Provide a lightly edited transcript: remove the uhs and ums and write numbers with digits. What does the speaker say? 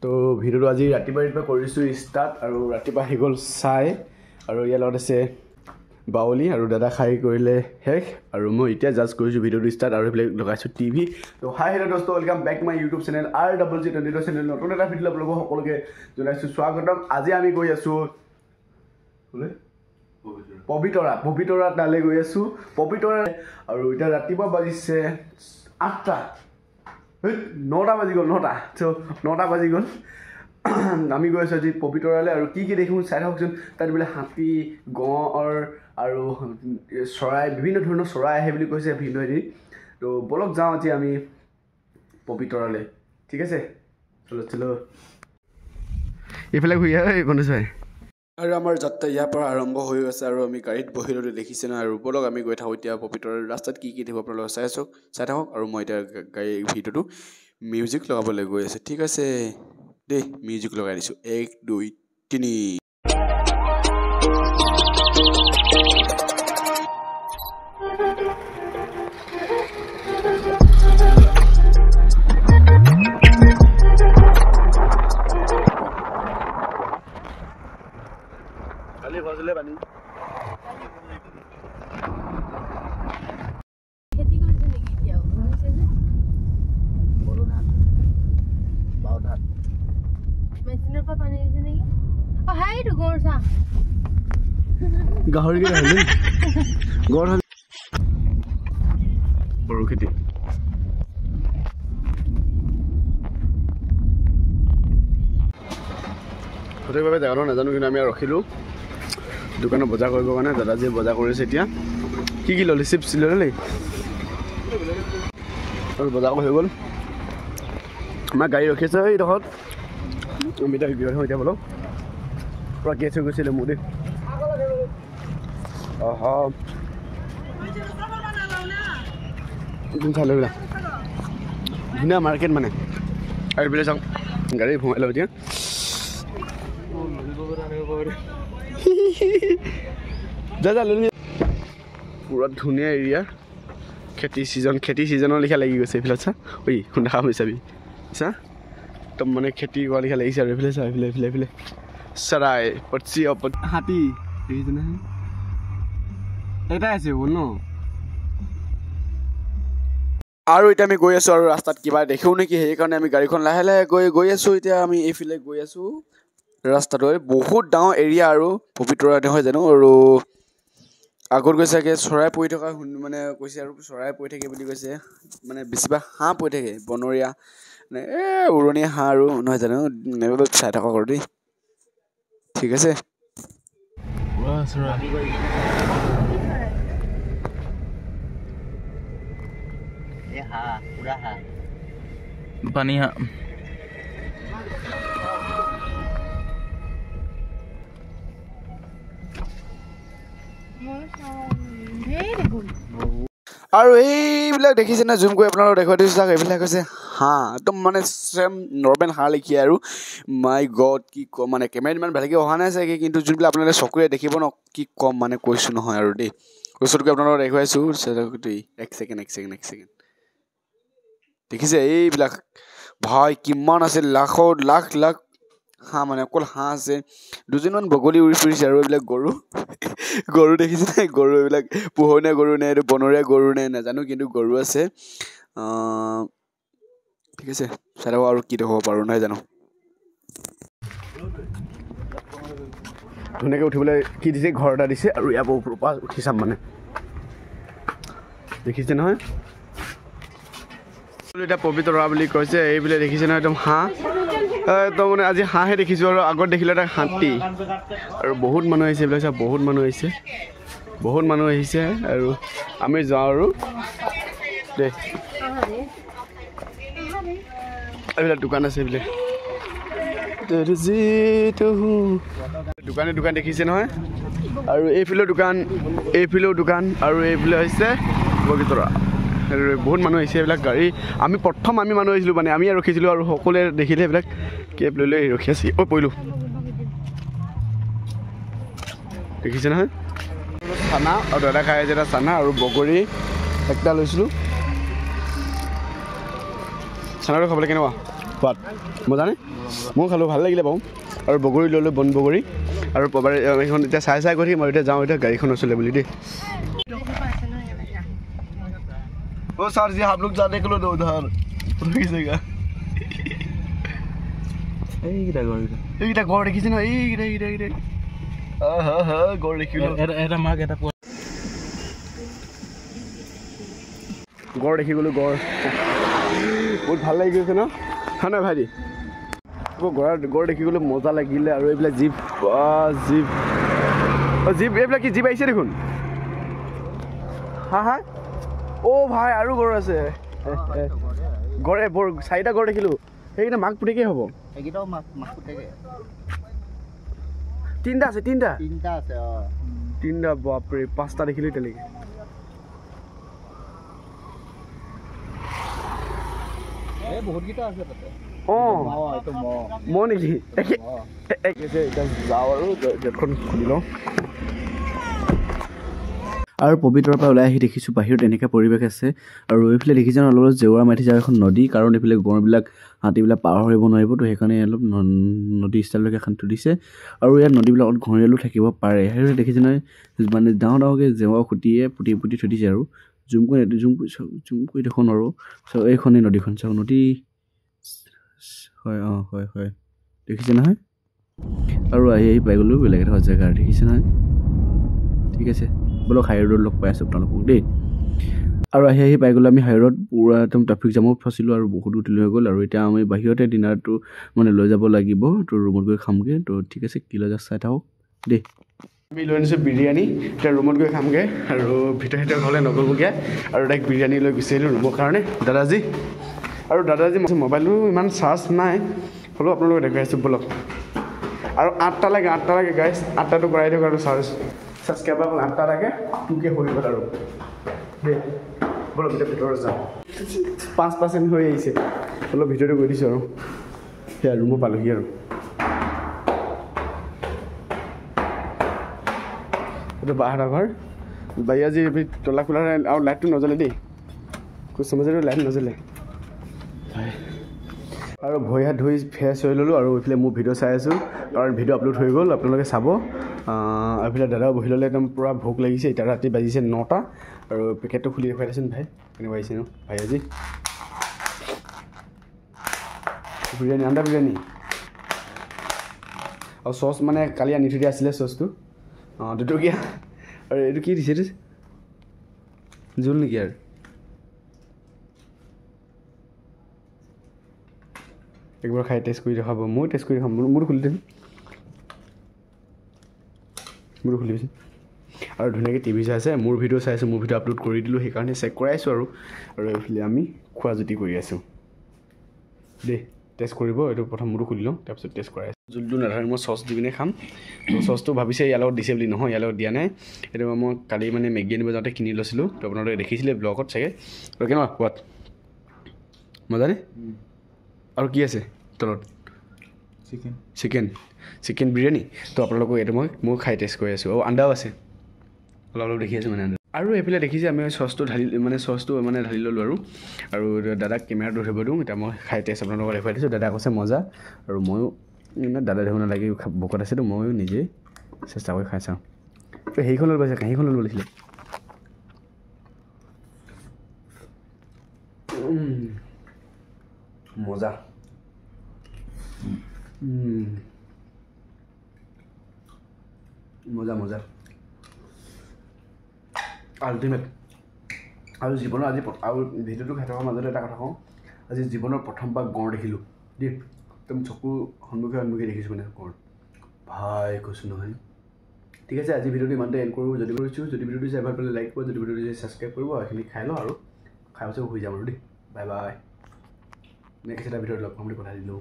তো ভিডিওটো আজি ৰাতিপুৱা কৰিছোঁ ষ্টাৰ্ট আৰু ৰাতিপুৱা আহি গ'ল চাই আৰু ইয়াৰ লগত আছে বাউলি আৰু দাদা খাই কৰিলে শেষ আৰু মই এতিয়া জাষ্ট কৰিছোঁ ভিডিওটো ষ্টাৰ্ট আৰু এইবিলাক লগাইছোঁ টিভি তো হাই হেল্ল' দোস্ত welcome back my YouTube channel RWG22 channel নতুন এটা ভিডিঅ' আপোনালোকক সকলোকে জনাইছোঁ স্বাগতম। আজি আমি গৈ আছোঁ পবিতৰা তালৈ গৈ আছোঁ পবিতৰা আৰু এতিয়া ৰাতিপুৱা বাজিছে 8টা 9টা বাজি গ'ল 9টা বাজি গ'ল আমি গৈ আছোঁ আজি পবিতৰালৈ আৰু কি দেখোঁ চাই থাককচোন। তাত বোলে হাতী গঁড় আৰু চৰাই বিভিন্ন ধৰণৰ চৰাই আহে বুলি কৈছে ভিডিঅ'দি। তো বলক যাওঁ আজি আমি পবিতৰালৈ, ঠিক আছে চলো এইফালে ঘূৰি আহে বন্ধু চাই আৰু আমাৰ যাত্ৰা ইয়াৰ পৰা আৰম্ভ হৈ আছে আৰু আমি গাড়ীত বহিলৈ দেখিছে না আৰু বলক আমি গৈ থাকোঁ এতিয়া পবিতৰাৰ ৰাস্তাত কি দেখিব আপোনালোকে চাই থাকক আৰু মই এতিয়া গাড়ী ভিডিঅ'টো মিউজিক লগাবলৈ গৈ আছে, ঠিক আছে দেই মিউজিক লগাই দিছোঁ 1 2 3 কালি ভজলে পানী খেতি কৰিছে নেকি এতিয়াও হৈছে যে বড় ধান বাও ধান মেচিনৰ পৰা পানী দিছে নেকি হাইটো গৰছা গাহৰি কি হলি গৰ হলি বড় খেতি সঠিকভাৱে জেগাটো নাজানো কিন্তু আমি ৰখিলোঁ দোকানত বজাৰ কৰিবৰ কাৰণে। দাদা যে বজাৰ কৰিছে এতিয়া কি ল'লি চিপছ ল'লি আৰু বজাৰ হৈ গ'ল। আমাৰ গাড়ী ৰখি আছে এইডোখৰত আমি এতিয়া বোলো পূৰা কেছ হৈ গৈছিলে মোৰ দেই চাই লৈ ধুনীয়া মাৰ্কেট মানে আৰু এইফালে চাওঁ গাড়ী সোমাই লওঁ এতিয়া পুৰা ধুনীয়া এৰিয়া খেতি ছিজনৰ লিখা লাগি গৈছে এইফালে চা ঐ শুনা খাম চাবি চা একদম মানে খেতি কৰা লিখা লাগিছে আৰু এইফালে চা এইফালে চৰাই পক্ষী হাতী দেখিছে নহয় এটাই আছে বোল ন। আৰু এতিয়া আমি গৈ আছোঁ আৰু ৰাস্তাত কিবা দেখোঁ নেকি সেইকাৰণে আমি গাড়ীখন লাহে লাহে গৈ আছোঁ। এতিয়া আমি এইফালে গৈ আছোঁ ৰাস্তাটো বহুত ডাঙৰ এৰিয়া আৰু পবিতৰা নহয় জানো আৰু আগত গৈছে চাগে চৰাই পৰি থকা মানে কৈছে আৰু চৰাই পৰি থাকে বুলি কৈছে মানে বেছিভাগ হাঁহ পৰি থাকে বনৰীয়া মানে উৰণীয়া হাঁহ আৰু নহয় জানো চাই থাকক আৰু দেই, ঠিক আছে। পানী হাঁহ আৰু এইবিলাক দেখিছে না জুম কৰি আপোনালোকক দেখুৱাই দিছোঁ চাওক এইবিলাক হৈছে হাঁহ একদম মানে চেম নৰ্মেল হাঁহ লেখীয়া আৰু মাই গড কি ক'ম মানে কেমেৰাত ইমান ভালকৈ অহা নাই চাগে কিন্তু যোনবিলাক আপোনালোকে চকুৰে দেখিব ন কি ক'ম মানে কৈছোঁ নহয় আৰু দেই ওচৰতকৈ আপোনালোকক দেখুৱাইছোঁ দেই এক ছেকেণ্ড দেখিছে এইবিলাক ভাই কিমান আছে লাখ হাঁহ মানে অকল হাঁহ আছে। দুজনমান বগলী উৰি ফুৰিছে আৰু এইবিলাক গৰু দেখিছে নাই গৰু এইবিলাক পোহনীয়া গৰু নে এইটো বনৰীয়া গৰু নে নাজানো কিন্তু গৰু আছে, ঠিক আছে চাই লওক আৰু কি দেখাব পাৰোঁ নহয় জানো। ধুনীয়াকৈ উঠিবলৈ কি দিছে ঘৰ এটা দিছে আৰু ইয়াৰ পৰা ওপৰৰ পৰা উঠি চাম মানে দেখিছে নহয় এতিয়া পবিতৰা বুলি কৈছে এইবিলাক দেখিছে নহয় একদম হাঁহ একদম মানে আজি হাঁহে দেখিছোঁ আৰু আগত দেখিলোঁ এটা হাতী আৰু বহুত মানুহ আহিছে এইবিলাক চাওক বহুত মানুহ আহিছে আৰু আমি যাওঁ আৰু দেই এইবিলাক দোকান আছে এইবিলাক দোকান দেখিছে নহয় আৰু এইফালেও দোকান আৰু এইফালে হৈছে পবিতৰা বহুত মানুহ আহিছে এইবিলাক গাড়ী প্ৰথম আমি মানুহ আহিছিলোঁ মানে আমি ৰখিছিলোঁ আৰু সকলোৱে দেখিলে এইবিলাক কেব লৈ ৰখি আছি পৰিলোঁ দেখিছে নহয় চানা আৰু দাদা খাই আছে এটা চানা আৰু বগৰী একটা লৈছিলোঁ চানাটো খাবলৈ কেনেকুৱা সোৱাদ মজা নে মই খালোঁ ভাল লাগিলে বাৰু আৰু বগৰী ল'লোঁ বন বগৰী আৰু এইখন এতিয়া চাই গৈ থাকিম আৰু এতিয়া যাওঁ এতিয়া গাড়ীখন নচলে বুলি দেই ओ सर जी आप लोग जाने के लिए उधर रुकिएगा এইটা গড় দেখিছে না এইটা গড় দেখিলো এটা মাক এটা গড় দেখি গ'লো গড় বহুত ভাল লাগি গৈছে ন হয় নাই ভাইটি আকৌ গড় দেখি গ'লো মজা লাগিলে আৰু এইবিলাক জীপ এইবিলাক কি জীপ আহিছে দেখোন হা অ' ভাই আৰু গড় আছে গড়ে বৰ 4টা গড় দেখিলোঁ সেইকেইটা মাক পুতেকেই হ'ব এইকেইটাও মাক পুতেকে 3টা আছে 3টা আছে 3টা বাপৰে 5টা দেখিলোঁ এতিয়ালৈকে এই বহুতকেইটা আছে তাতে মই নেকি এতিয়া যাওঁ আৰু গেটখন খুলি লওঁ আৰু পবিতৰাৰ পৰা ওলাই আহি দেখিছোঁ বাহিৰত এনেকুৱা পৰিৱেশ আছে আৰু এইফালে দেখিছে অলপ জেওৰা মাটি যায় এখন নদী কাৰণ এইফালে গড়বিলাক হাতীবিলাক পাৰ কৰিব নোৱাৰিব তো সেইকাৰণে অলপ নদী ষ্টাইললৈকে এখন তুলিছে আৰু ইয়াত নদীবিলাকত ঘঁৰিয়ালো থাকিব পাৰে সেইদৰে দেখিছে নহয় মানে ডাঙৰকৈ জেওৰা খুটিয়ে পুতি থৈ দিছে আৰু জুম কৰি দেখোন আৰু এইখনেই নদীখন চাওক নদী হয় হয় দেখিছে নহয় আৰু আহি পাই গ'লোঁ বেলেগ এটা জেগা দেখিছে নহয় ঠিক আছে বলক হাই ৰোড লগ পাই আছোঁ আপোনালোকক দেই আৰু আহি পাই গ'লোঁ আমি হাই ৰোড পূৰা একদম ট্ৰাফিক জামত ফচিলোঁ আৰু বহুত উঠিল হৈ গ'ল আৰু এতিয়া আমি বাহিৰতে ডিনাৰটো মানে লৈ যাব লাগিব তো ৰুমত গৈ খামগৈ তো ঠিক আছে কি লৈ যা চাই থাকক দেই আমি লৈ আনিছোঁ বিৰিয়ানী এতিয়া ৰুমত গৈ খামগৈ আৰু ভিতৰত ঘৰলৈ নগ'বগৈ আৰু ডাইৰেক্ট বিৰিয়ানী লৈ গুচি আহিলোঁ ৰুমৰ কাৰণে দাদাজী মোবাইলটো ইমান চাৰ্জ নাই হ'লেও আপোনালোকে দেখাই আছোঁ বলক আৰু 8টা লাগে গাইছ 8টাটো কৰাই দিয়ক আৰু ছাবস্ক্ৰাইবাৰ 8টা লাগে 2K হৈ গ'ল আৰু দেই বলক ভিতৰত যাওঁ 5% হৈ আহিছে অলপ ভিতৰতে গৈ দিছোঁ আৰু সেয়া ৰুমো পালোহি আৰু এইটো বাহঁতৰ ঘৰ বাই আজি তলা খোলা আৰু লাইটটো নজ্বলে দেই কুছ সমজে লাইট নজ্বলে আৰু ভৰি হাত ধুই ফ্ৰেছ হৈ ল'লোঁ আৰু এইফালে মোৰ ভিডিঅ' চাই আছোঁ আৰু ভিডিঅ' আপলোড হৈ গ'ল আপোনালোকে চাব এইফালে দাদাও বহি ল'লে একদম পূৰা ভোক লাগিছে এতিয়া ৰাতি বাজিছে 9টা আৰু পেকেটটো খুলি দেখুৱাই দেচোন ভাই কেনেকুৱা আহিছে ন ভাই আজি বিৰিয়ানী আন্দা বিৰিয়ানী আৰু চচ মানে কালি আনি থৈ দিয়া আছিলে চচটো 2 টকীয়া আৰু এইটো কি দিছে এইটো জোল নেকি আৰু একবাৰ খাই টেষ্ট কৰি দেখাব ময়ো টেষ্ট কৰি দেখাম মোৰটো খুলি দিম মোৰটো খুলিবিচোন আৰু ধুনীয়াকৈ টিভি চাই আছে মোৰ ভিডিঅ' চাই আছোঁ মোৰ ভিডিঅ' আপলোড কৰি দিলোঁ সেইকাৰণে চেক কৰাই আছোঁ আৰু এইফালে আমি খোৱা জুতি কৰি আছোঁ দেই টেষ্ট কৰিব এইটো প্ৰথম মোৰটো খুলি লওঁ তাৰপিছত টেষ্ট কৰাই আছোঁ জোলটো নাথাকে মই চচ দি পিনে খাম চচটো ভাবিছে ইয়াৰ লগত দিছে বুলি নহয় ইয়াৰ লগত দিয়া নাই সেইটো মই কালি মানে মেগী আনিব যাওঁতে কিনি লৈছিলোঁ তো আপোনালোকে দেখিছিলে ব্লগত চাগে আৰু কেনেকুৱা সোৱাদ মজানে আৰু কি আছে তলত চিকেন বিৰিয়ানী তো আপোনালোকক এইটো মই খাই টেষ্ট কৰি আছোঁ আৰু আণ্ডাও আছে অলপ দেখি আছোঁ মানে আণ্ডা আৰু এইফালে দেখিছে আমি চচটো ঢালি ল'লোঁ আৰু দাদাক কেমেৰাটো ধৰিব দিওঁ এতিয়া মই খাই টেষ্ট আপোনালোকক দেখুৱাই দিছোঁ দাদা কৈছে মজা আৰু ময়ো দাদা দেখোন নালাগি ভোকত আছেতো ময়ো নিজেই চেষ্টা কৰি খাই চাওঁ তো সেইখন লৈ পাইছে কাঁহীখন লৈ লৈছিলে মজা মজা আল্টিমেট আৰু জীৱনৰ আজি আৰু ভিডিঅ'টো খাই থকাৰ মাজতে এটা কথা কওঁ আজি জীৱনৰ প্ৰথমবাৰ গঁড় দেখিলোঁ দেই একদম চকুৰ সন্মুখে দেখিছোঁ মানে গঁড় ভাই কৈছোঁ নহয় ঠিক আছে আজি ভিডিঅ'টো ইমানতে এণ্ড কৰোঁ যদি ভিডিঅ'টো চাই ভাল পালে লাইক কৰিব যদি ভিডিঅ'টো চাই ছাবস্ক্ৰাইব কৰিব এইখিনি খাই লওঁ আৰু খাই পাছত শুই যাম আৰু দেই বাই নেক্সট এটা ভিডিঅ'ত লগ পাম বুলি কথা দিলোঁ